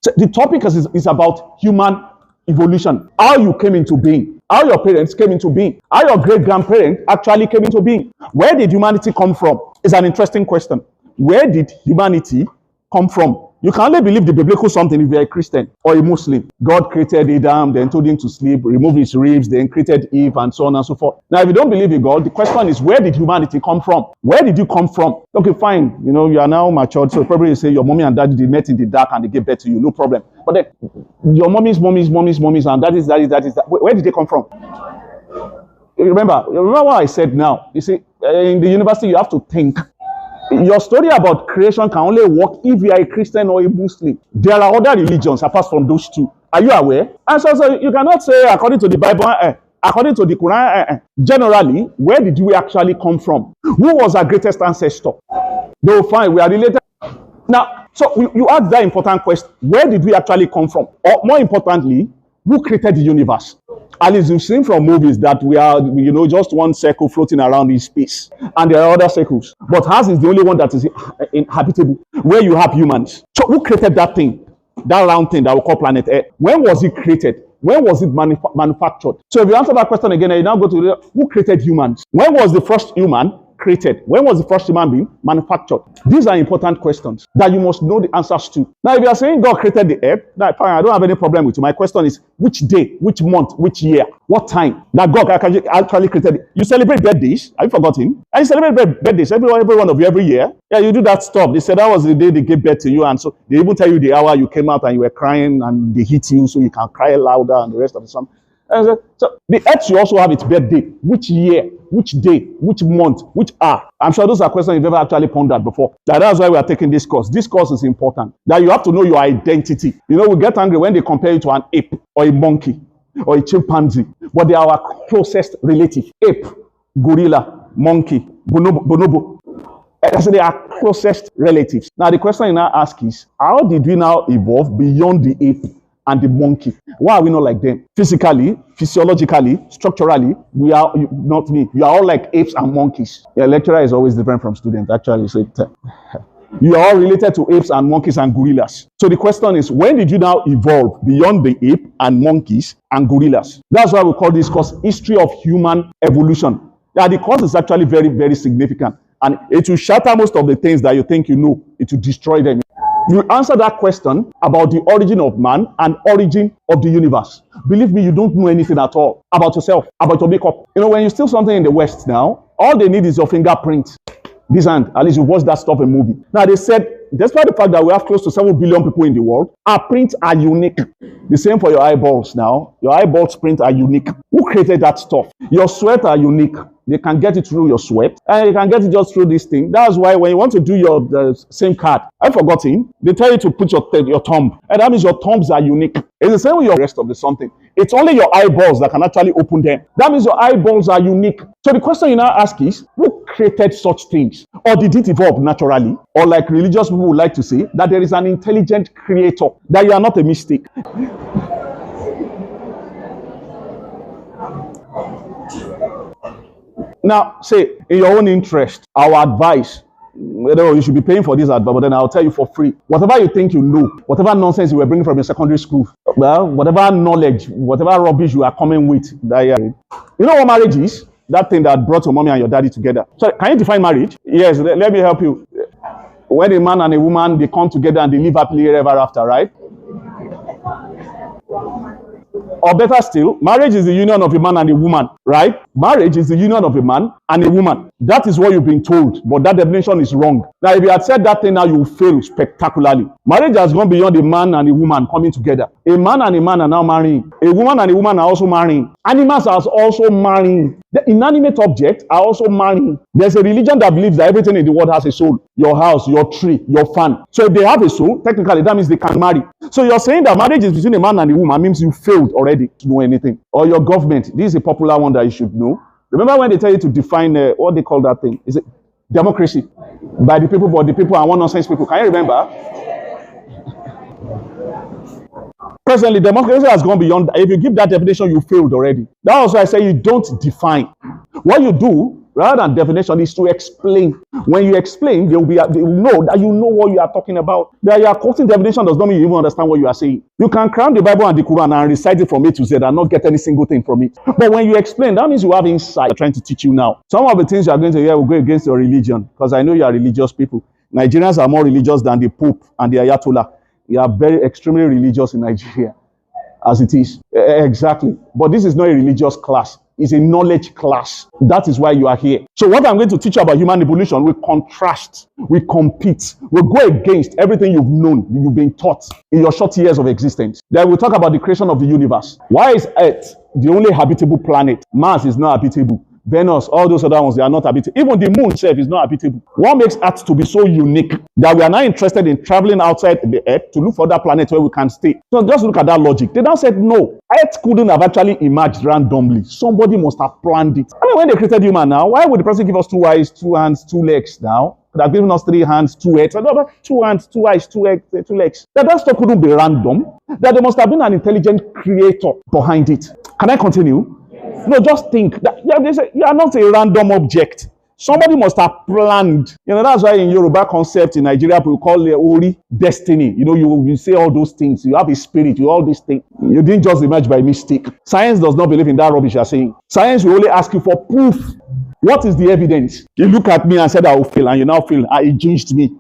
So the topic is about human evolution, how you came into being, how your parents came into being, how your great-grandparents actually came into being. Where did humanity come from? It's an interesting question. Where did humanity come from? You can only believe the biblical something if you're a Christian or a Muslim. God created Adam, then told him to sleep, removed his ribs, then created Eve, and so on and so forth. Now, if you don't believe in God, the question is, where did humanity come from? Where did you come from? Okay, fine. You know, you are now matured, so probably you say your mommy and daddy, they met in the dark and they gave birth to you, no problem. But then, your mommies, and that is. Where did they come from? Remember what I said now. You see, in the university, you have to think. Your story about creation can only work if you are a Christian or a Muslim. There are other religions apart from those two. Are you aware? And so you cannot say according to the Bible, according to the Quran. Generally, where did we actually come from? Who was our greatest ancestor? They will find we are related. Now, so you ask that important question: where did we actually come from? Or more importantly, who created the universe? At least you've seen from movies that we are, just one circle floating around in space. And there are other circles. But ours is the only one that is inhabitable, where you have humans. So who created that thing? That round thing that we call planet Earth? When was it created? When was it manufactured? So if you answer that question again, you now go to who created humans? When was the first human created? When was the first human being manufactured? These are important questions that you must know the answers to. Now, if you are saying God created the earth, fine, I don't have any problem with you. My question is, which day, which month, which year, what time that God actually created it? You celebrate birthdays. Have you forgotten? And you celebrate birthdays, every one of you every year. Yeah, you do that stuff. They said that was the day they gave birth to you, and so they even tell you the hour you came out and you were crying, and they hit you so you can cry louder and the rest of the song. So the earth should also have its birthday. Which year, which day, which month, which hour? I'm sure those are questions you've never actually pondered before. That's why we are taking this course. This course is important. That you have to know your identity. We get angry when they compare you to an ape or a monkey or a chimpanzee, but they are our closest relative. Ape, gorilla, monkey, bonobo. So they are closest relatives. Now the question you now ask is, how did we now evolve beyond the ape and the monkey? Why are we not like them? Physically, physiologically, structurally, we are not me. You are all like apes and monkeys. Your lecturer is always different from students, actually. So you are all related to apes and monkeys and gorillas. So the question is, when did you now evolve beyond the ape and monkeys and gorillas? That's why we call this course History of Human Evolution. Yeah, the course is actually very, very significant. And it will shatter most of the things that you think you know. It will destroy them. You answer that question about the origin of man and origin of the universe. Believe me, you don't know anything at all about yourself, about your makeup. When you steal something in the West now, all they need is your fingerprint. This hand, at least you watch that stuff in movie. Now they said, despite the fact that we have close to 7 billion people in the world, our prints are unique. The same for your eyeballs now. Your eyeballs print are unique. Who created that stuff? Your sweat are unique. They can get it through your sweat, and you can get it just through this thing. That's why when you want to do your SIM card, I've forgotten, they tell you to put your thumb, and that means your thumbs are unique. It's the same with your rest of the something. It's only your eyeballs that can actually open them. That means your eyeballs are unique. So the question you now ask is, who created such things? Or did it evolve naturally? Or like religious people would like to say, that there is an intelligent creator, that you are not a mistake. Now, say, in your own interest, our advice, you should be paying for this advice, but then I'll tell you for free. Whatever you think you know, whatever nonsense you were bringing from your secondary school, well, whatever knowledge, whatever rubbish you are coming with, you know what marriage is? That thing that brought your mommy and your daddy together. So, can you define marriage? Yes, let me help you. When a man and a woman, they come together and they live happily ever after, right? Or better still, marriage is the union of a man and a woman, right? Marriage is the union of a man and a woman. That is what you've been told, but that definition is wrong. Now, if you had said that thing now, you will fail spectacularly. Marriage has gone beyond a man and a woman coming together. A man and a man are now marrying. A woman and a woman are also marrying. Animals are also marrying. The inanimate objects are also marrying. There's a religion that believes that everything in the world has a soul. Your house, your tree, your fan. So if they have a soul, technically that means they can marry. So you're saying that marriage is between a man and a woman means you failed already to know anything. Or your government. This is a popular one that you should know. Remember when they tell you to define what they call that thing? Is it democracy? By the people, for the people, and one nonsense people. Can you remember? Presently, democracy has gone beyond that. If you give that definition, you failed already. That's why I say you don't define. What you do rather than definition, is to explain. When you explain, they will know that you know what you are talking about. That you are quoting definition does not mean you even understand what you are saying. You can cram the Bible and the Quran and recite it from A to Z and not get any single thing from it. But when you explain, that means you have insight. I'm trying to teach you now. Some of the things you are going to hear will go against your religion, because I know you are religious people. Nigerians are more religious than the Pope and the Ayatollah. You are very extremely religious in Nigeria, as it is. Exactly. But this is not a religious class. It's a knowledge class. That is why you are here. So what I'm going to teach you about human evolution, we contrast, we compete, we go against everything you've known, you've been taught in your short years of existence. Then we'll talk about the creation of the universe. Why is Earth the only habitable planet? Mars is not habitable. Venus, all those other ones, they are not habitable. Even the moon itself is not habitable. What makes Earth to be so unique that we are now interested in traveling outside the Earth to look for other planets where we can stay? So just look at that logic. They now said no. Earth couldn't have actually emerged randomly. Somebody must have planned it. I mean, when they created human now, why would the person give us 2 eyes, 2 hands, 2 legs now? Could have given us 3 hands, 2 heads. 2 hands, 2 eyes, 2 legs. That stuff couldn't be random. That there must have been an intelligent creator behind it. Can I continue? No, just think that you are not a random object. Somebody must have planned. That's why in Yoruba concept in Nigeria, we call it Ori, destiny. You say all those things. You have a spirit, you all these things. You didn't just emerge by mistake. Science does not believe in that rubbish you're saying. Science will only ask you for proof. What is the evidence? You look at me and said I will fail, and you now feel it jinxed me.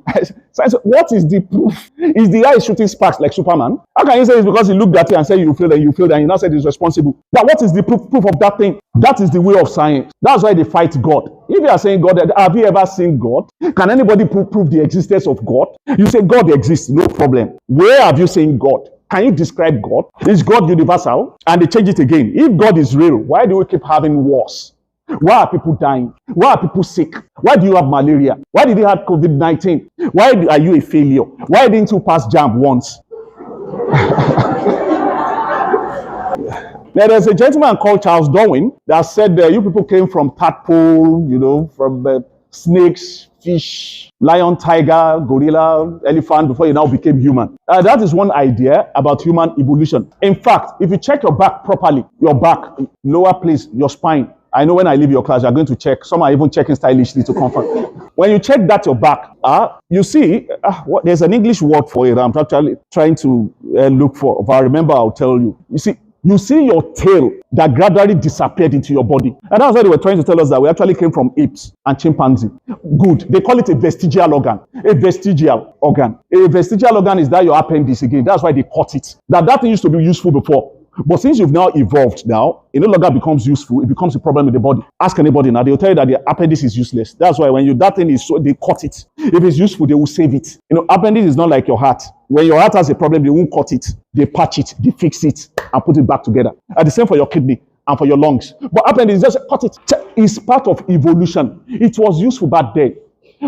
Science, what is the proof? Is the eye shooting sparks like Superman? How can you say it's because he looked at you and said you failed and you failed and you now said he's responsible? But what is the proof of that thing? That is the way of science. That's why they fight God. If you are saying God, have you ever seen God? Can anybody prove the existence of God? You say God exists, no problem. Where have you seen God? Can you describe God? Is God universal? And they change it again. If God is real, why do we keep having wars? Why are people dying? Why are people sick? Why do you have malaria? Why did you have COVID-19? Why are you a failure? Why didn't you pass JAMB once? Now, there's a gentleman called Charles Darwin that said you people came from tadpole, from snakes, fish, lion, tiger, gorilla, elephant before you now became human. That is one idea about human evolution. In fact, if you check your back properly, your back, lower place, your spine, I know when I leave your class, you're going to check. Some are even checking stylishly to confirm. When you check that your back, you see, there's an English word for it. I'm actually trying to look for. If I remember, I'll tell you. You see your tail that gradually disappeared into your body. And that's why they were trying to tell us that we actually came from apes and chimpanzee. Good. They call it a vestigial organ. A vestigial organ. A vestigial organ is that your appendix again. That's why they cut it. That thing used to be useful before. But since you've now evolved now, it no longer becomes useful. It becomes a problem with the body. Ask anybody now. They'll tell you that the appendix is useless. That's why when that thing is so, they cut it. If it's useful, they will save it. Appendix is not like your heart. When your heart has a problem, they won't cut it. They patch it. They fix it and put it back together. And the same for your kidney and for your lungs. But appendix, just cut it. It's part of evolution. It was useful back then,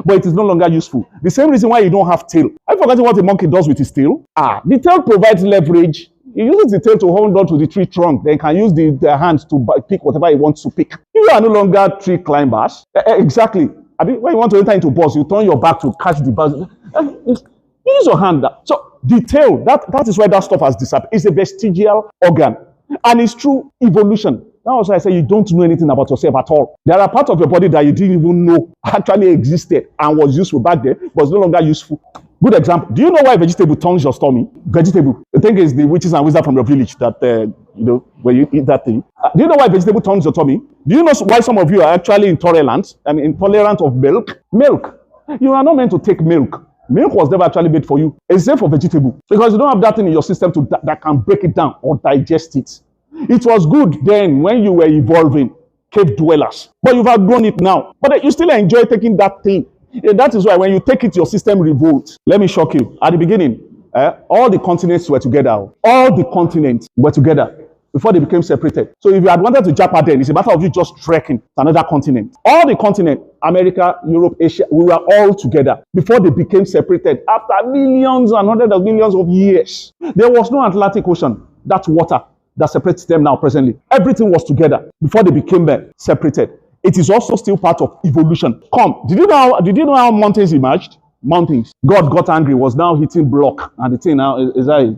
but it is no longer useful. The same reason why you don't have tail. Have you forgotten what a monkey does with his tail? The tail provides leverage. He uses the tail to hold on to the tree trunk. They can use the hands to pick whatever he wants to pick. You are no longer tree climbers. Exactly. When you want to enter into bus, you turn your back to catch the bus. You use your hand. So the tail, that is why that stuff has disappeared. It's a vestigial organ. And it's true evolution. That's why I say you don't know anything about yourself at all. There are parts of your body that you didn't even know actually existed and was useful back then, but it's no longer useful. Good example. Do you know why vegetable turns your stomach? Vegetable. The thing is the witches and wizards from your village that, when you eat that thing. Do you know why vegetable turns your tummy? Do you know why some of you are actually intolerant of milk? Milk. You are not meant to take milk. Milk was never actually made for you. It's same for vegetable. Because you don't have that thing in your system that can break it down or digest it. It was good then when you were evolving, cave dwellers. But you've outgrown it now. But you still enjoy taking that thing. That is why when you take it, your system revolts. Let me shock you. At the beginning, all the continents were together. All the continents were together before they became separated. So if you had wanted to Japan then, it's a matter of you just trekking to another continent. All the continent, America, Europe, Asia, we were all together before they became separated. After millions and hundreds of millions of years, there was no Atlantic Ocean. That's water that separates them now presently. Everything was together before they became separated. It is also still part of evolution. Did you know how mountains emerged? Mountains. God got angry, was now hitting block, and the thing now is that.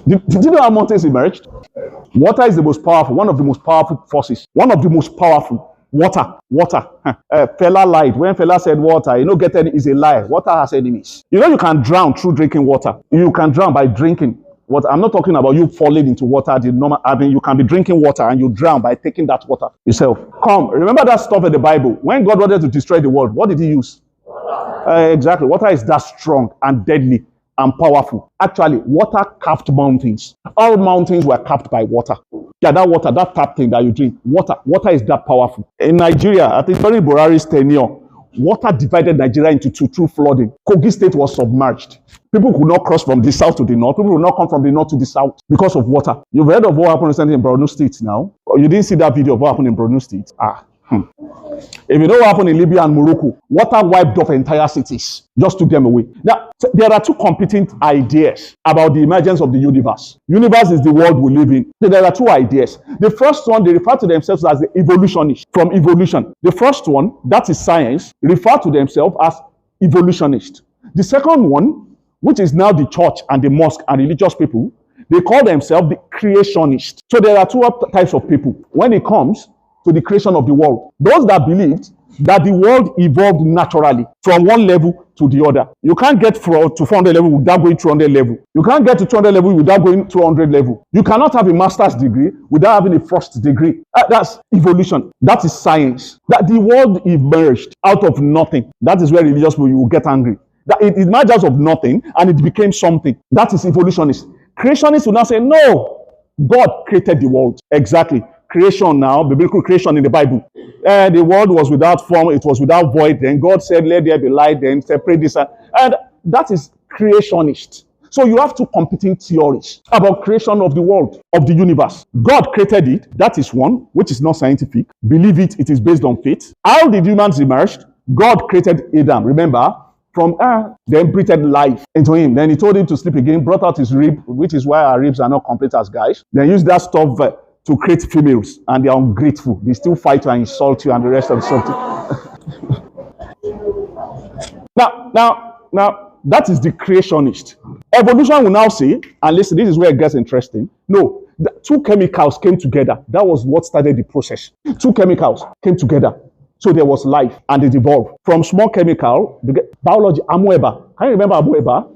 Did you know how mountains emerged? Water is the most powerful, one of the most powerful forces. One of the most powerful. Water. Fella lied. When Fella said water, get any is a lie. Water has enemies. You can drown through drinking water. You can drown by drinking water. I'm not talking about you falling into water. You can be drinking water and you drown by taking that water yourself. Remember that stuff in the Bible. When God wanted to destroy the world, what did he use? Exactly. Water is that strong and deadly and powerful. Actually, water capped mountains. All mountains were capped by water. Yeah, that water, that tap thing that you drink, water is that powerful. In Nigeria, I think during Buhari's tenure, water divided Nigeria into two through flooding. Kogi State was submerged. People could not cross from the south to the north. People would not come from the north to the south because of water. You've heard of what happened recently in Borno State now? Or you didn't see that video of what happened in Borno State? If you know what happened in Libya and Morocco, water wiped off entire cities, just took them away. Now, there are two competing ideas about the emergence of the universe. Universe is the world we live in. So there are two ideas. The first one, they refer to themselves as the evolutionists, from evolution. The first one, that is science, refer to themselves as evolutionists. The second one, which is now the church and the mosque and religious people, they call themselves the creationists. So there are two types of people when it comes to the creation of the world. Those that believed that the world evolved naturally from one level to the other. You can't get to 400 level without going 200 level. You can't get to 200 level without going 200 level. You cannot have a master's degree without having a first degree. That's evolution. That is science. That the world emerged out of nothing. That is where religious people will get angry. That it emerged out of nothing and it became something. That is evolutionist. Creationists will now say, no, God created the world. Exactly. Creation now, biblical creation in the Bible. The world was without form, it was without void. Then God said, let there be light, then separate this. And that is creationist. So you have two competing theories about creation of the world, of the universe. God created it, that is one, which is not scientific. Believe it, it is based on faith. How did humans emerge? God created Adam, remember? From then breathed life into him. Then he told him to sleep again, brought out his rib, which is why our ribs are not complete as guys. Then used that stuff to create females, and they are ungrateful. They still fight you and insult you and the rest of the something. Now, that is the creationist. Evolution will now say, and listen, this is where it gets interesting. No, the two chemicals came together. That was what started the process. Two chemicals came together. So there was life, and it evolved. From small chemical, biology, amoeba. Can you remember amoeba?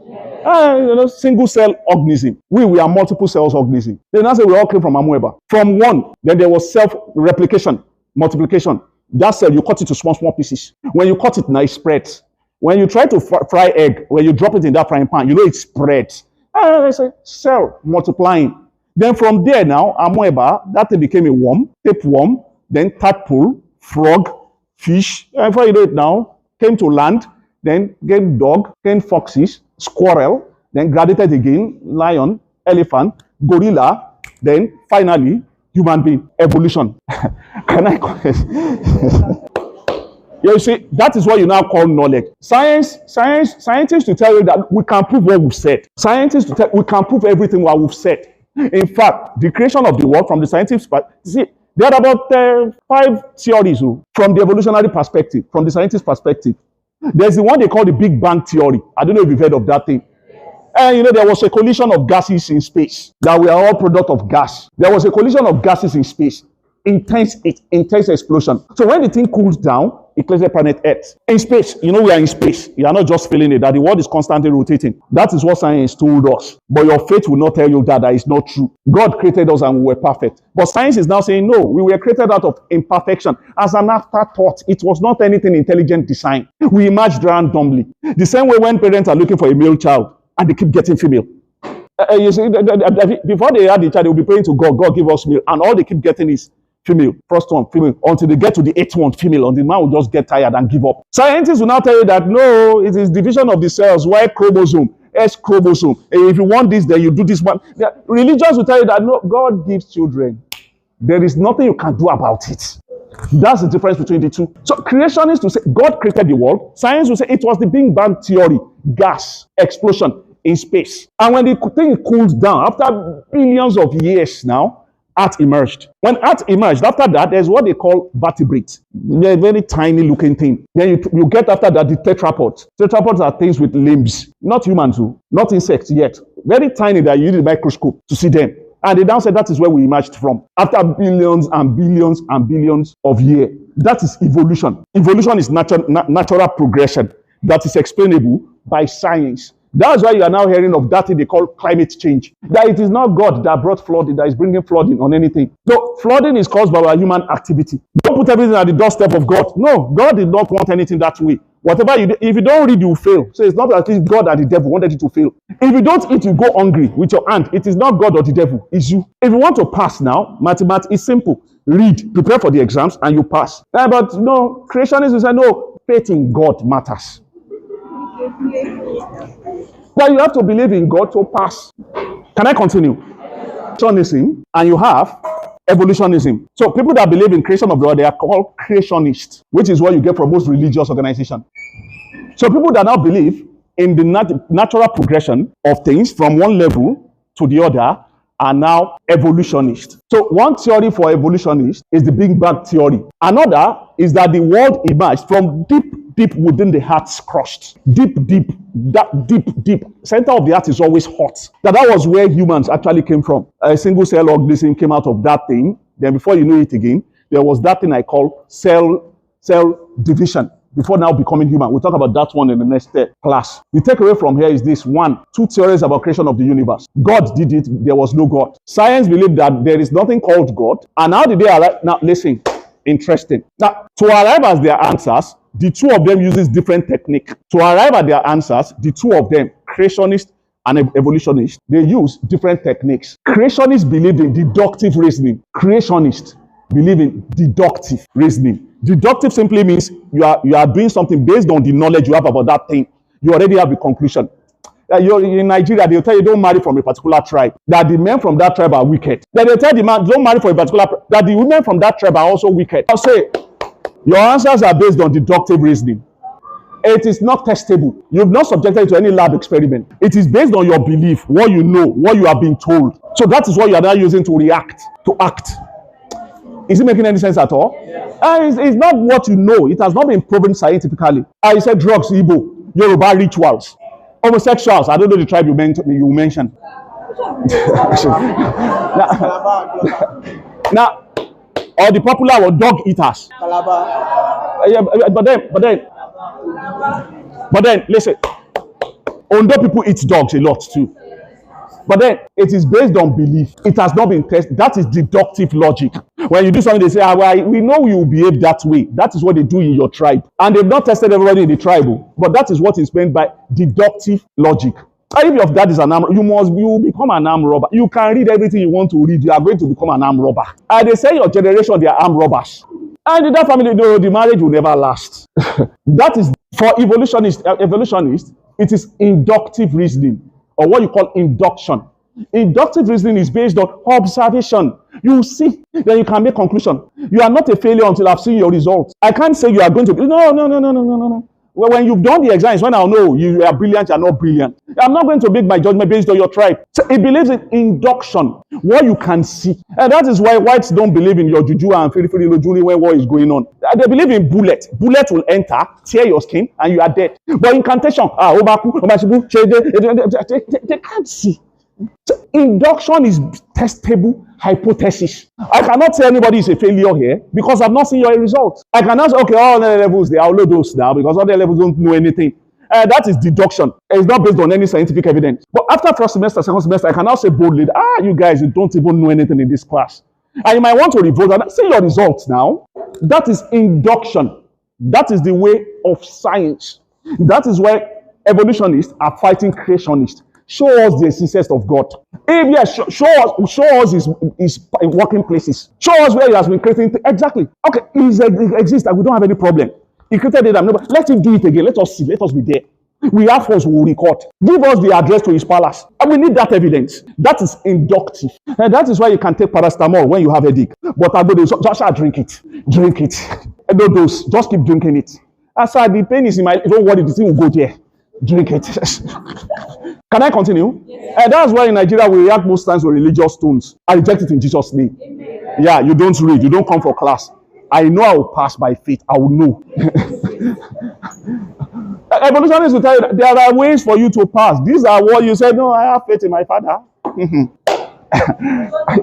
Single cell organism. We are multiple cells organism. Then I say we all came from amoeba. From one, then there was self-replication, multiplication. That cell, you cut it to small pieces. When you cut it, now it spreads. When you try to fry egg, when you drop it in that frying pan, it spreads. I say cell multiplying. Then from there now, amoeba, that became a worm, tapeworm, then tadpole, frog, fish. Before you know it now, came to land, then came dog, came foxes, squirrel, then graduated again, lion, elephant, gorilla, then finally, human being, evolution. Can I confess? You see, that is what you now call knowledge. Scientists to tell you that we can prove what we've said. Scientists to tell we can prove everything what we've said. In fact, the creation of the world from the scientific perspective, there are about 5 theories from the evolutionary perspective, from the scientist perspective. There's the one they call the Big Bang theory. I don't know if you've heard of that thing. There was a collision of gases in space, that we are all product of gas. There was a collision of gases in space. Intense explosion. So when the thing cools down, it clears the planet Earth. In space, we are in space. You are not just feeling it, that the world is constantly rotating. That is what science told us. But your faith will not tell you that is not true. God created us and we were perfect. But science is now saying, no, we were created out of imperfection. As an afterthought, it was not anything intelligent design. We emerged randomly. The same way when parents are looking for a male child and they keep getting female. You see, before they had the child, they will be praying to God, God give us male. And all they keep getting is female, first one, female, until they get to the 8th one, female, and the man will just get tired and give up. Scientists will now tell you that no, it is division of the cells, Y chromosome, S chromosome. If you want this, then you do this one. Religions will tell you that no, God gives children. There is nothing you can do about it. That's the difference between the two. So creationists will say God created the world. Science will say it was the Big Bang theory, gas, explosion in space. And when the thing cooled down, after billions of years now, Earth emerged. When Earth emerged, after that, there's what they call vertebrates. They're a very tiny looking thing. Then you get after that the tetrapods. Tetrapods are things with limbs. Not humans, not insects yet. Very tiny that you need a microscope to see them. And they now said that is where we emerged from. After billions and billions and billions of years. That is evolution. Evolution is natural progression that is explainable by science. That's why you are now hearing of that thing they call climate change. That it is not God that brought flooding, that is bringing flooding on anything. No, flooding is caused by our human activity. Don't put everything at the doorstep of God. No, God did not want anything that way. Whatever you do, if you don't read, you fail. So it's not that it's God or the devil wanted you to fail. If you don't eat, you go hungry with your hand. It is not God or the devil, it's you. If you want to pass now, mathematics is simple. Read, prepare for the exams, and you pass. But no, creationists say no, faith in God matters. But you have to believe in God to pass. Can I continue? Creationism, and you have evolutionism. So people that believe in creation of the world, they are called creationists, which is what you get from most religious organizations. So people that now believe in the natural progression of things from one level to the other are now evolutionists. So one theory for evolutionists is the Big Bang theory. Another is that the world emerged from deep within the heart's crust. Deep. Center of the heart is always hot. That was where humans actually came from. A single cell organism came out of that thing. Then before you know it again, there was that thing I call cell division. Before now becoming human. We'll talk about that one in the next class. The takeaway from here is this. One, two theories about creation of the universe. God did it. There was no God. Science believed that there is nothing called God. And how did they arrive? Now, listen. Interesting. Now, to arrive at their answers, the two of them uses different technique. To arrive at their answers, the two of them, creationists and evolutionists, they use different techniques. Creationists believe in deductive reasoning. Creationists believe in deductive reasoning. Deductive simply means you are doing something based on the knowledge you have about that thing. You already have a conclusion. You're in Nigeria, they'll tell you don't marry from a particular tribe, that the men from that tribe are wicked. Then they'll tell the man don't marry from a particular tribe, that the women from that tribe are also wicked. I'll say your answers are based on deductive reasoning. It is not testable. You've not subjected it to any lab experiment. It is based on your belief, what you know, what you have been told. So that is what you are now using to react, to act. Is it making any sense at all? Yeah. It's not what you know. It has not been proven scientifically. I said drugs, Igbo, Yoruba rituals, homosexuals. I don't know the tribe you mentioned. now, or the popular one, dog eaters. But then, listen. Ondo people eat dogs a lot too. But then it is based on belief. It has not been tested. That is deductive logic. When you do something, they say, well, we know you will behave that way. That is what they do in your tribe. And they've not tested everybody in the tribe. But that is what is meant by deductive logic. If your dad is an arm, you will become an arm robber. You can read everything you want to read. You are going to become an arm robber. And they say your generation, they are arm robbers. And in that family, no, the marriage will never last. That is, for evolutionists, it is inductive reasoning, or what you call induction. Inductive reasoning is based on observation. You see, then you can make conclusion. You are not a failure until I've seen your results. I can't say you are going to be, no. Well, when you've done the exams, when I'll know you are brilliant, you are not brilliant. I'm not going to make my judgment based on your tribe. So it believes in induction, what you can see. And that is why whites don't believe in your juju and firi lojuli when war is going on. They believe in bullet. Bullet will enter, tear your skin, and you are dead. But incantation, they can't see. So induction is testable hypothesis. I cannot say anybody is a failure here because I've not seen your results. I cannot say, okay, all the levels, they are all those now because all the levels don't know anything. That is deduction. It's not based on any scientific evidence. But after first semester, second semester, I cannot say boldly, you guys, you don't even know anything in this class. And you might want to revolt and see your results now. That is induction. That is the way of science. That is why evolutionists are fighting creationists. Show us the existence of God. If yes, show us his working places. Show us where he has been creating. Exactly. Okay, it exists and we don't have any problem. He created it. Let him do it again. Let us see. Let us be there. We have us who will record. Give us the address to his palace. And we need that evidence. That is inductive. And that is why you can take paracetamol when you have a headache. But I go to just drink it. Drink it. And no dose. Just keep drinking it. As the pain is in my, don't worry, the thing will go there. Drink it. Can I continue? Yes. And that's why in Nigeria we react most times with religious tones. I reject it in Jesus' name. Amen. Yeah, you don't read, you don't come for class. I know I will pass by faith. I will know. Evolutionists will tell you that there are ways for you to pass. These are what you said. No, I have faith in my father.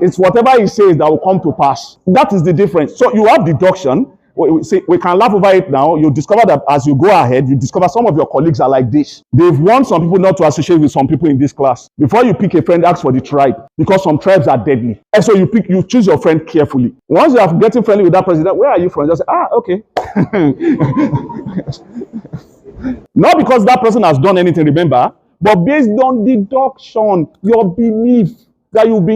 It's whatever he says that will come to pass. That is the difference. So you have deduction. We can laugh over it now. You discover that as you go ahead, you discover some of your colleagues are like this. They've warned some people not to associate with some people in this class. Before you pick a friend, ask for the tribe, because some tribes are deadly. And so you choose your friend carefully. Once you are getting friendly with that person, where are you from? Just say, okay. Not because that person has done anything, remember, but based on deduction, your belief that you've been